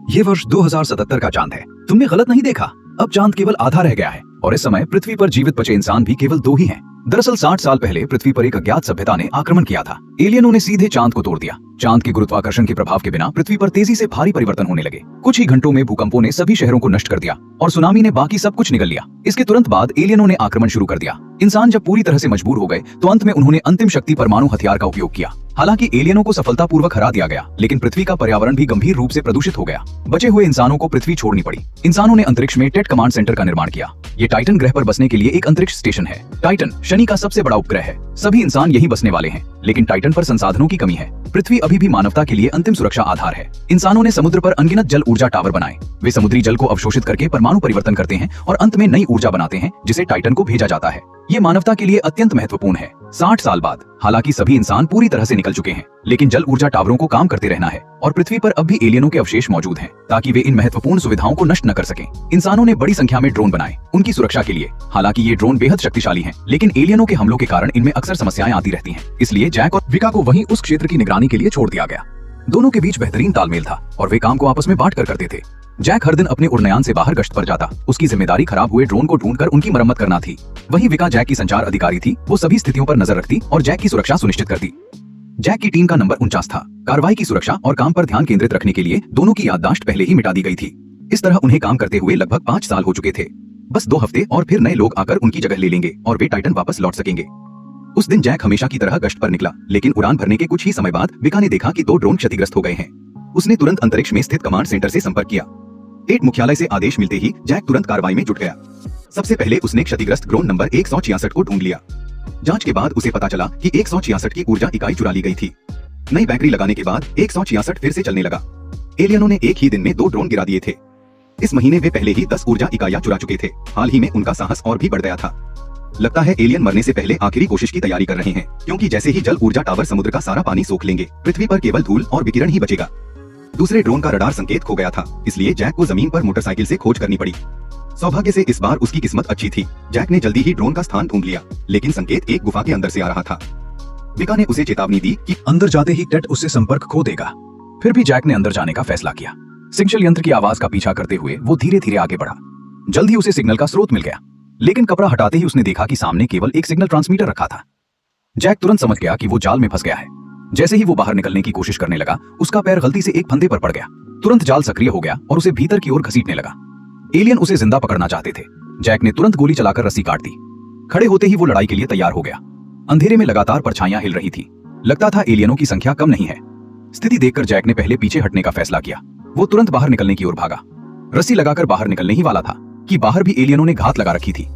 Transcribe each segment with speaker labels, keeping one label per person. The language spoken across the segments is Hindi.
Speaker 1: ये वर्ष 2077 का चांद है। तुमने गलत नहीं देखा, अब चांद केवल आधा रह गया है और इस समय पृथ्वी पर जीवित बचे इंसान भी केवल 2 ही हैं। दरअसल 60 साल पहले पृथ्वी पर एक अज्ञात सभ्यता ने आक्रमण किया था। एलियनों ने सीधे चांद को तोड़ दिया। चांद के गुरुत्वाकर्षण के प्रभाव के बिना पृथ्वी पर तेजी से भारी परिवर्तन होने लगे। कुछ ही घंटों में भूकंपों ने सभी शहरों को नष्ट कर दिया और सुनामी ने बाकी सब कुछ निगल लिया। इसके तुरंत बाद एलियनों ने आक्रमण शुरू कर दिया। इंसान जब पूरी तरह से मजबूर हो गए तो अंत में उन्होंने अंतिम शक्ति परमाणु हथियार का उपयोग किया। हालांकि एलियनों को सफलतापूर्वक हरा दिया गया, लेकिन पृथ्वी का पर्यावरण भी गंभीर रूप से प्रदूषित हो गया। बचे हुए इंसानों को पृथ्वी छोड़नी पड़ी। इंसानों ने अंतरिक्ष में टेट कमांड सेंटर का निर्माण किया। ये टाइटन ग्रह पर बसने के लिए एक अंतरिक्ष स्टेशन है। टाइटन शनि का सबसे बड़ा उपग्रह है। सभी इंसान यहीं बसने वाले हैं, लेकिन टाइटन पर संसाधनों की कमी है। पृथ्वी अभी भी मानवता के लिए अंतिम सुरक्षा आधार है। इंसानों ने समुद्र पर अनगिनत जल ऊर्जा टावर बनाए। वे समुद्री जल को अवशोषित करके परमाणु परिवर्तन करते हैं और अंत में नई ऊर्जा बनाते हैं, जिसे टाइटन को भेजा जाता है। ये मानवता के लिए अत्यंत महत्वपूर्ण है। 60 साल बाद हालांकि सभी इंसान पूरी तरह से निकल चुके हैं, लेकिन जल ऊर्जा टावरों को काम करते रहना है और पृथ्वी पर अब भी एलियनों के अवशेष मौजूद हैं, ताकि वे इन महत्वपूर्ण सुविधाओं को नष्ट न कर सकें। इंसानों ने बड़ी संख्या में ड्रोन बनाए उनकी सुरक्षा के लिए। हालांकि ये ड्रोन बेहद शक्तिशाली हैं, लेकिन एलियनों के हमलों के कारण इनमें अक्सर समस्याएं आती रहती हैं। इसलिए जैक और विका को वहीं उस क्षेत्र की निगरानी के लिए छोड़ दिया गया। दोनों के बीच बेहतरीन तालमेल था और वे काम को आपस में बांट कर करते थे। जैक हर दिन अपने उड़नयान से बाहर गश्त पर जाता। उसकी जिम्मेदारी खराब हुए ड्रोन को ढूंढकर उनकी मरम्मत करना थी। वहीं विका जैक की संचार अधिकारी थी। वो सभी स्थितियों पर नजर रखती और जैक की सुरक्षा सुनिश्चित करती। जैक की टीम का नंबर 49 था। कार्रवाई की सुरक्षा और काम पर ध्यान केंद्रित रखने के लिए दोनों की याददाश्त पहले ही मिटा दी गई थी। इस तरह उन्हें काम करते हुए लगभग 5 साल हो चुके थे। बस 2 हफ्ते और फिर नए लोग आकर उनकी जगह ले लेंगे और वे टाइटन वापस लौट सकेंगे। उस दिन जैक हमेशा की तरह गश्त पर निकला, लेकिन उड़ान भरने के कुछ ही समय बाद विका ने देखा कि 2 ड्रोन क्षतिग्रस्त हो गए हैं। उसने तुरंत अंतरिक्ष में स्थित कमांड सेंटर से संपर्क किया। टेट मुख्यालय से आदेश मिलते ही जैक तुरंत कार्रवाई में जुट गया। सबसे पहले उसने क्षतिग्रस्त ड्रोन नंबर 166 को ढूंढ लिया। जांच के बाद उसे पता चला कि 166 की ऊर्जा इकाई चुरा ली गई थी। नई बैटरी लगाने के बाद 166 फिर से चलने लगा। एलियनों ने एक ही दिन में 2 ड्रोन गिरा दिए थे। इस महीने वे पहले ही 10 ऊर्जा इकाइयां चुरा चुके थे। हाल ही में उनका साहस और भी बढ़ गया था। लगता है एलियन मरने से पहले आखिरी कोशिश की तैयारी कर रहे हैं, क्योंकि जैसे ही जल ऊर्जा टावर समुद्र का सारा पानी सोख लेंगे, पृथ्वी पर केवल धूल और विकिरण ही बचेगा। दूसरे ड्रोन का रडार संकेत खो गया था, इसलिए जैक को जमीन पर मोटरसाइकिल से खोज करनी पड़ी। सौभाग्य से इस बार उसकी किस्मत अच्छी थी। जैक ने जल्दी ही ड्रोन का स्थान ढूंढ लिया, लेकिन संकेत एक गुफा के अंदर से आ रहा था। विका ने उसे चेतावनी दी कि अंदर जाते ही टेट उससे संपर्क खो देगा। फिर भी जैक ने अंदर जाने का फैसला किया। सिग्नल यंत्र की आवाज का पीछा करते हुए वो धीरे धीरे आगे बढ़ा। जल्द ही उसे सिग्नल का स्रोत मिल गया, लेकिन कपड़ा हटाते ही उसने देखा कि सामने केवल एक सिग्नल ट्रांसमीटर रखा था। जैक तुरंत समझ गया कि वो जाल में फंस गया है। जैसे ही वो बाहर निकलने की कोशिश करने लगा, उसका पैर गलती से एक फंदे पर पड़ गया। तुरंत जाल सक्रिय हो गया और उसे भीतर की ओर घसीटने लगा। एलियन उसे जिंदा पकड़ना चाहते थे। जैक ने तुरंत गोली चलाकर रस्सी काट दी। खड़े होते ही वो लड़ाई के लिए तैयार हो गया। अंधेरे में लगातार परछाइयां हिल रही थी। लगता था एलियनों की संख्या कम नहीं है। स्थिति देखकर जैक ने पहले पीछे हटने का फैसला किया। वो तुरंत बाहर निकलने की ओर भागा। रस्सी लगाकर बाहर निकलने ही वाला था कि बाहर भी एलियनों ने घात लगा रखी थी।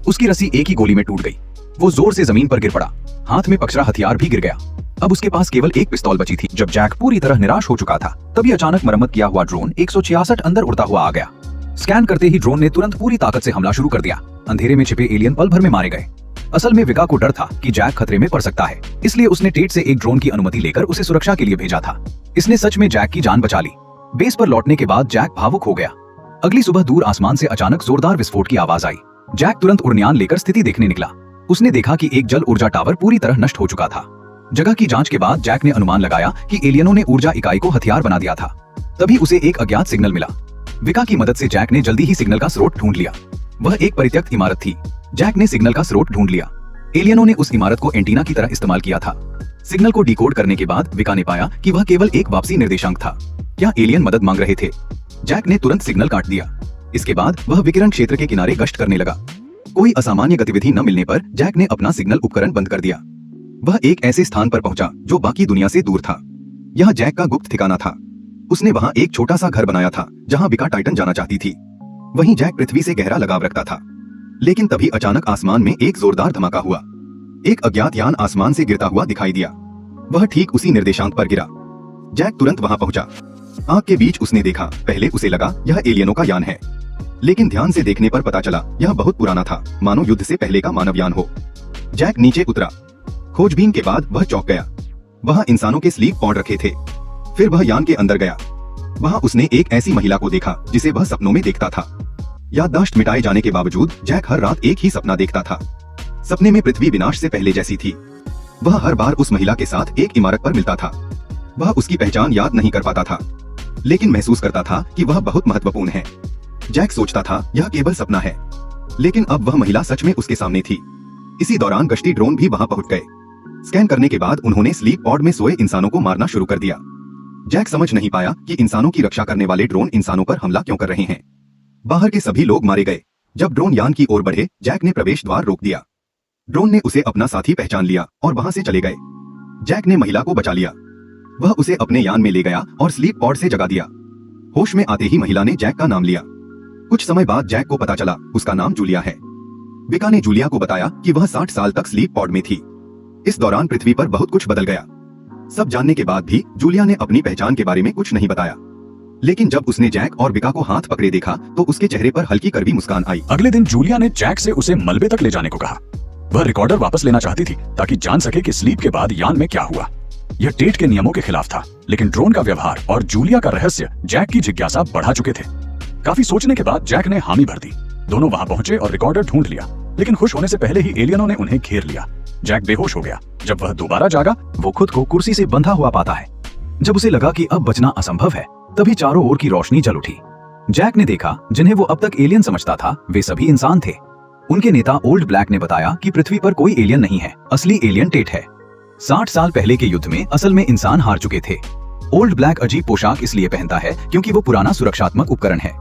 Speaker 1: उसकी रस्सी एक ही गोली में टूट गई। वो जोर से जमीन पर गिर पड़ा। हाथ में पकड़ा हथियार भी गिर गया। अब उसके पास केवल एक पिस्तौल बची थी। जब जैक पूरी तरह निराश हो चुका था, तभी अचानक मरम्मत किया हुआ ड्रोन 166 अंदर उड़ता हुआ आ गया। स्कैन करते ही ड्रोन ने तुरंत पूरी ताकत से हमला शुरू कर दिया। अंधेरे में छिपे एलियन पल भर में मारे गए। असल में विका को डर था कि जैक खतरे में पड़ सकता है, इसलिए उसने टेट से एक ड्रोन की अनुमति लेकर उसे सुरक्षा के लिए भेजा था। इसने सच में जैक की जान बचा ली। बेस पर लौटने के बाद जैक भावुक हो गया। अगली सुबह दूर आसमान से अचानक जोरदार विस्फोट की आवाज आई। जैक तुरंत उड़नयान लेकर स्थिति देखने निकला। उसने देखा कि एक जल ऊर्जा टावर पूरी तरह नष्ट हो चुका था। जगह की जांच के बाद जैक ने अनुमान लगाया कि एलियनों ने ऊर्जा इकाई को हथियार बना दिया था। तभी उसे एक अज्ञात सिग्नल मिला। विका की मदद से जैक ने जल्दी ही सिग्नल का स्रोत ढूंढ लिया। वह एक परित्यक्त इमारत थी। जैक ने सिग्नल का स्रोत ढूंढ लिया। एलियनों ने उस इमारत को एंटीना की तरह इस्तेमाल किया था। सिग्नल को डिकोड करने के बाद विका ने पाया कि वह केवल एक वापसी निर्देशांक था। क्या एलियन मदद मांग रहे थे? जैक ने तुरंत सिग्नल काट दिया। इसके बाद वह विकिरण क्षेत्र के किनारे गश्त करने लगा। कोई असामान्य गतिविधि न मिलने पर जैक ने अपना सिग्नल उपकरण बंद कर दिया। वह एक ऐसे स्थान पर पहुंचा जो बाकी दुनिया से दूर था। यह जैक का गुप्त ठिकाना था। उसने वहां एक छोटा सा घर बनाया था जहां विका टाइटन जाना चाहती थी। वहीं जैक पृथ्वी से गहरा लगाव रखता था। लेकिन तभी अचानक आसमान में एक जोरदार धमाका हुआ। एक अज्ञात यान आसमान से गिरता हुआ दिखाई दिया। वह ठीक उसी निर्देशांक पर गिरा। जैक तुरंत वहां पहुंचा। आंख के बीच उसने देखा। पहले उसे लगा यह एलियनों का यान है, लेकिन ध्यान से देखने पर पता चला यह बहुत पुराना था, मानो युद्ध से पहले का मानव यान हो। जैक नीचे उतरा। खोजबीन के बाद वह चौंक गया। वहां इंसानों के स्लीप पॉड रखे थे। फिर वह यान के अंदर गया। वहां उसने एक ऐसी महिला को देखा जिसे वह सपनों में देखता था। याददाश्त मिटाए जाने के बावजूद जैक हर रात एक ही सपना देखता था। सपने में पृथ्वी विनाश से पहले जैसी थी। वह हर बार उस महिला के साथ एक इमारत पर मिलता था। वह उसकी पहचान याद नहीं कर पाता था।
Speaker 2: लेकिन महसूस करता था कि वह बहुत महत्वपूर्ण है। जैक सोचता था यह केवल सपना है, लेकिन अब वह महिला सच में उसके सामने थी। इसी दौरान गश्ती ड्रोन भी वहां पहुंच गए। स्कैन करने के बाद उन्होंने स्लीप पॉड में सोए इंसानों को मारना शुरू कर दिया। जैक समझ नहीं पाया कि इंसानों की रक्षा करने वाले ड्रोन इंसानों पर हमला क्यों कर रहे हैं। बाहर के सभी लोग मारे गए। जब ड्रोन यान की ओर बढ़े, जैक ने प्रवेश द्वार रोक दिया। ड्रोन ने उसे अपना साथी पहचान लिया और वहां से चले गए। जैक ने महिला को बचा लिया। वह उसे अपने यान में ले गया और स्लीप पॉड से जगा दिया। होश में आते ही महिला ने जैक का नाम लिया। कुछ समय बाद जैक को पता चला उसका नाम जूलिया है। विका ने जूलिया को बताया कि वह 60 साल तक स्लीप पॉड में थी। इस दौरान पृथ्वी पर बहुत कुछ बदल गया। सब जानने के बाद भी जूलिया ने अपनी पहचान के बारे में कुछ नहीं बताया। लेकिन जब उसने जैक और विका को हाथ पकड़े देखा तो उसके चेहरे पर हल्की कड़वी मुस्कान आई।
Speaker 3: अगले दिन जूलिया ने जैक से उसे मलबे तक ले जाने को कहा। वह रिकॉर्डर वापस लेना चाहती थी ताकि जान सके कि स्लीप के बाद यान में क्या हुआ। यह टेट के नियमों के खिलाफ था, लेकिन ड्रोन का व्यवहार और जूलिया का रहस्य जैक की जिज्ञासा बढ़ा चुके थे। काफी सोचने के बाद जैक ने हामी भर दी। दोनों वहां पहुंचे और रिकॉर्डर ढूंढ लिया, लेकिन खुश होने से पहले ही एलियनों ने उन्हें घेर लिया। जैक बेहोश हो गया। जब वह दोबारा जागा,
Speaker 1: वो खुद को कुर्सी से बंधा हुआ पाता है। जब उसे लगा कि अब बचना असंभव है, तभी चारों ओर की रोशनी जल उठी। जैक ने देखा जिन्हें वो अब तक एलियन समझता था, वे सभी इंसान थे। उनके नेता ओल्ड ब्लैक ने बताया कि पृथ्वी पर कोई एलियन नहीं है, असली एलियन टेट है। 60 साल पहले के युद्ध में असल में इंसान हार चुके थे। ओल्ड ब्लैक अजीब पोशाक इसलिए पहनता है क्योंकि वो पुराना सुरक्षात्मक उपकरण है।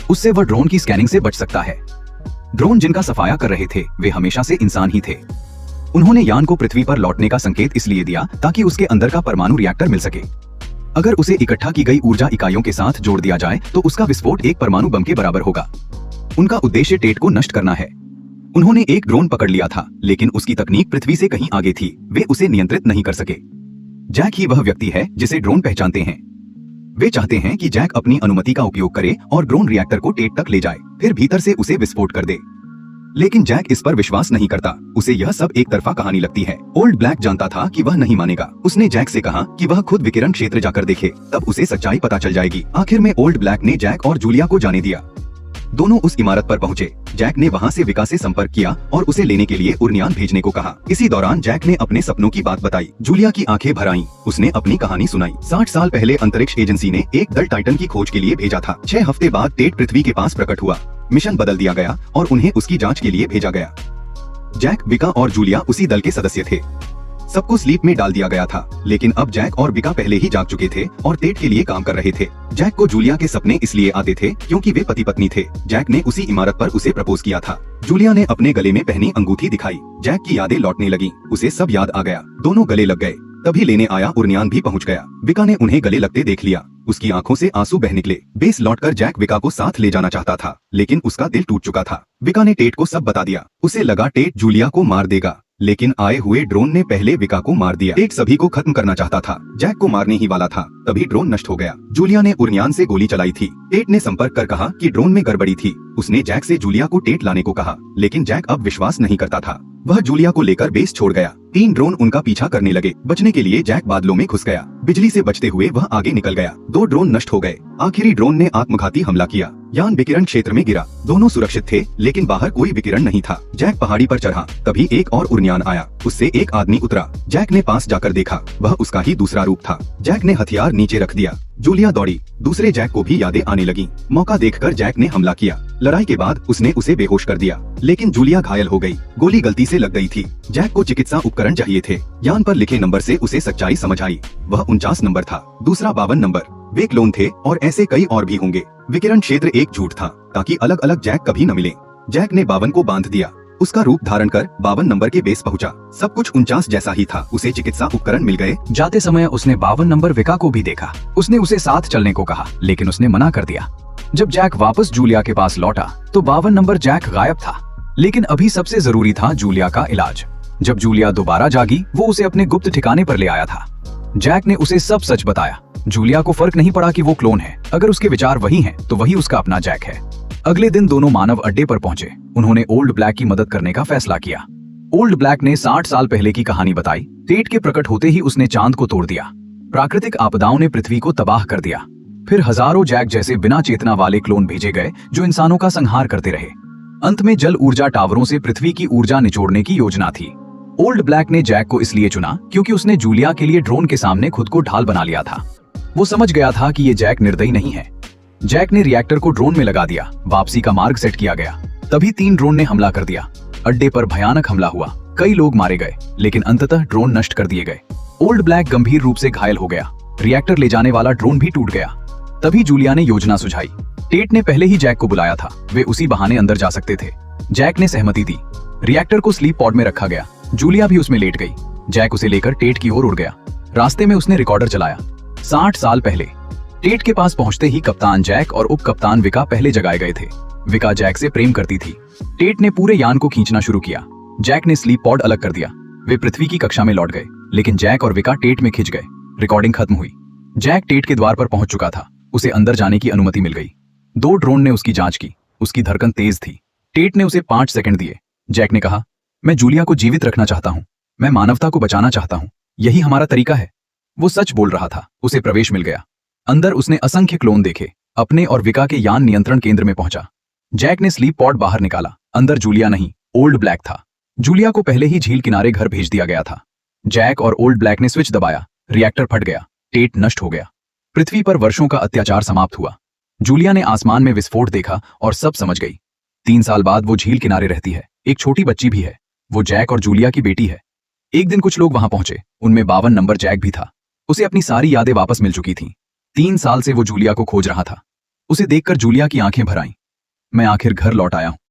Speaker 1: उससे वह ड्रोन की स्कैनिंग से बच सकता है। ड्रोन जिनका सफाया कर रहे थे वे हमेशा से इंसान ही थे। उन्होंने यान को पृथ्वी पर लौटने का संकेत इसलिए दिया ताकि उसके अंदर का परमाणु रिएक्टर मिल सके। अगर उसे इकट्ठा की गई ऊर्जा इकाइयों के साथ जोड़ दिया जाए तो उसका विस्फोट एक परमाणु बम के बराबर होगा। उनका उद्देश्य टेट को नष्ट करना है। उन्होंने एक ड्रोन पकड़ लिया था, लेकिन उसकी तकनीक पृथ्वी से कहीं आगे थी। वे उसे नियंत्रित नहीं कर सके। जैक ही वह व्यक्ति है जिसे ड्रोन पहचानते हैं। वे चाहते हैं कि जैक अपनी अनुमति का उपयोग करे और ड्रोन रिएक्टर को टेट तक ले जाए, फिर भीतर से उसे विस्फोट कर दे। लेकिन जैक इस पर विश्वास नहीं करता। उसे यह सब एक तरफा कहानी लगती है। ओल्ड ब्लैक जानता था कि वह नहीं मानेगा। उसने जैक से कहा कि वह खुद विकिरण क्षेत्र जाकर देखे, तब उसे सच्चाई पता चल जाएगी। आखिर में ओल्ड ब्लैक ने जैक और जूलिया को जाने दिया। दोनों उस इमारत पर पहुंचे। जैक ने वहां से विका से संपर्क किया और उसे लेने के लिए उड़ान भेजने को कहा। इसी दौरान जैक ने अपने सपनों की बात बताई। जूलिया की आंखें भर आईं। उसने अपनी कहानी सुनाई। 60 साल पहले अंतरिक्ष एजेंसी ने एक दल टाइटन की खोज के लिए भेजा था। 6 हफ्ते बाद टेट पृथ्वी के पास प्रकट हुआ। मिशन बदल दिया गया और उन्हें उसकी जांच के लिए भेजा गया। जैक, विका और जूलिया उसी दल के सदस्य थे। सबको स्लीप में डाल दिया गया था, लेकिन अब जैक और विका पहले ही जाग चुके थे और टेट के लिए काम कर रहे थे। जैक को जूलिया के सपने इसलिए आते थे क्योंकि वे पति पत्नी थे। जैक ने उसी इमारत पर उसे प्रपोज किया था। जूलिया ने अपने गले में पहनी अंगूठी दिखाई। जैक की यादें लौटने लगी। उसे सब याद आ गया। दोनों गले लग गए। तभी लेने आया उड़ान भी पहुंच गया। विका ने उन्हें गले लगते देख लिया। उसकी आंखों से आंसू बह निकले। बेस लौटकर जैक विका को साथ ले जाना चाहता था, लेकिन उसका दिल टूट चुका था। विका ने टेट को सब बता दिया। उसे लगा टेट जूलिया को मार देगा, लेकिन आए हुए ड्रोन ने पहले विका को मार दिया। टेट सभी को खत्म करना चाहता था। जैक को मारने ही वाला था, तभी ड्रोन नष्ट हो गया। जूलिया ने उड़ान से गोली चलाई थी। टेट ने संपर्क कर कहा कि ड्रोन में गड़बड़ी थी। उसने जैक से जूलिया को टेट लाने को कहा, लेकिन जैक अब विश्वास नहीं करता था। वह जूलिया को लेकर बेस छोड़ गया। 3 ड्रोन उनका पीछा करने लगे। बचने के लिए जैक बादलों में घुस गया। बिजली से बचते हुए वह आगे निकल गया। 2 ड्रोन नष्ट हो गए। आखिरी ड्रोन ने आत्मघाती हमला किया। यान विकिरण क्षेत्र में गिरा। दोनों सुरक्षित थे, लेकिन बाहर कोई विकिरण नहीं था। जैक पहाड़ी पर चढ़ा, तभी एक और उड़ान आया। उससे एक आदमी उतरा। जैक ने पास जाकर देखा, वह उसका ही दूसरा रूप था। जैक ने हथियार नीचे रख दिया। जूलिया दौड़ी। दूसरे जैक को भी यादें आने लगी। मौका देखकर जैक ने हमला किया। लड़ाई के बाद उसने उसे बेहोश कर दिया, लेकिन जूलिया घायल हो गई। गोली गलती से लग गई थी। जैक को चिकित्सा उपकरण चाहिए थे। यान पर लिखे नंबर से उसे सच्चाई समझ आई। वह 49 नंबर था, दूसरा 52 नंबर। वे क्लोन थे और ऐसे कई और भी होंगे। विकिरण क्षेत्र एक झूठ था ताकि अलग अलग जैक कभी न मिले। जैक ने 52 को बांध दिया। उसका रूप धारण कर 52 नंबर के बेस पहुंचा। सब कुछ 49 जैसा ही था। उसे चिकित्सा उपकरण मिल गए। जाते समय उसने 52 नंबर विका को भी देखा। उसने उसे साथ चलने को कहा, लेकिन उसने मना कर दिया। जब जैक वापस जूलिया के पास लौटा तो 52 नंबर जैक गायब था। लेकिन अभी सबसे जरूरी था जूलिया का इलाज। जब जूलिया दोबारा जागी, वो उसे अपने गुप्त ठिकाने पर ले आया था। जैक ने उसे सब सच बताया। जूलिया को फर्क नहीं पड़ा कि वो क्लोन है। अगर उसके विचार वही हैं, तो वही उसका अपना जैक है। अगले दिन दोनों मानव अड्डे पर पहुंचे। उन्होंने ओल्ड ब्लैक की मदद करने का फैसला किया। ओल्ड ब्लैक ने 60 साल पहले की कहानी बताई। टेट के प्रकट होते ही उसने चांद को तोड़ दिया। प्राकृतिक आपदाओं ने पृथ्वी को तबाह कर दिया। फिर हजारों जैक जैसे बिना चेतना वाले क्लोन भेजे गए जो इंसानों का संहार करते रहे। अंत में जल ऊर्जा टावरों से पृथ्वी की ऊर्जा निचोड़ने की योजना थी। ओल्ड ब्लैक ने जैक को इसलिए चुना क्योंकि उसने जूलिया के लिए ड्रोन के सामने खुद को ढाल बना लिया था। वो समझ गया था कि ये जैक निर्दयी नहीं है। जैक ने रिएक्टर को ड्रोन में लगा दिया। वापसी का मार्ग सेट किया गया। तभी 3 ड्रोन ने हमला कर दिया। अड्डे पर भयानक हमला हुआ। कई लोग मारे गए, लेकिन अंततः ड्रोन नष्ट कर दिए गए। ओल्ड ब्लैक गंभीर रूप से घायल हो गया। रिएक्टर ले जाने वाला ड्रोन भी टूट गया। तभी जूलिया ने योजना सुझाई। टेट ने पहले ही जैक को बुलाया था, वे उसी बहाने अंदर जा सकते थे। जैक ने सहमति दी। रिएक्टर को स्लीप पॉड में रखा गया। जूलिया भी उसमें लेट गई। जैक उसे लेकर टेट की ओर उड़ गया। रास्ते में उसने रिकॉर्डर चलाया। 60 साल पहले टेट के पास पहुंचते ही कप्तान जैक और उप कप्तान विका पहले जगाए गए थे। विका जैक से प्रेम करती थी। टेट ने पूरे यान को खींचना शुरू किया। जैक ने स्लीप पॉड अलग कर दिया। वे पृथ्वी की कक्षा में लौट गए, लेकिन जैक और विका टेट में खिंच गए। रिकॉर्डिंग खत्म हुई। जैक टेट के द्वार पर पहुंच चुका था। उसे अंदर जाने की अनुमति मिल गई। 2 ड्रोन ने उसकी जांच की। उसकी धड़कन तेज थी। टेट ने उसे 5 सेकंड दिए। जैक ने कहा, मैं जूलिया को जीवित रखना चाहता हूं। मैं मानवता को बचाना चाहता हूं। यही हमारा तरीका है। वो सच बोल रहा था। उसे प्रवेश मिल गया। अंदर उसने असंख्य क्लोन देखे। अपने और विका के यान नियंत्रण केंद्र में पहुंचा। जैक ने स्लीप पॉड बाहर निकाला। अंदर जूलिया नहीं, ओल्ड ब्लैक था। जूलिया को पहले ही झील किनारे घर भेज दिया गया था। जैक और ओल्ड ब्लैक ने स्विच दबाया। रिएक्टर फट गया। टेट नष्ट हो गया। पृथ्वी पर वर्षों का अत्याचार समाप्त हुआ। जूलिया ने आसमान में विस्फोट देखा और सब समझ गई। 3 साल बाद वो झील किनारे रहती है। एक छोटी बच्ची भी है। वो जैक और जूलिया की बेटी है। एक दिन कुछ लोग वहां पहुंचे। उनमें 52 नंबर जैक भी था। उसे अपनी सारी यादें वापस मिल चुकी थीं। 3 साल से वो जूलिया को खोज रहा था। उसे देखकर जूलिया की आंखें भर आईं। मैं आखिर घर लौट आया हूं।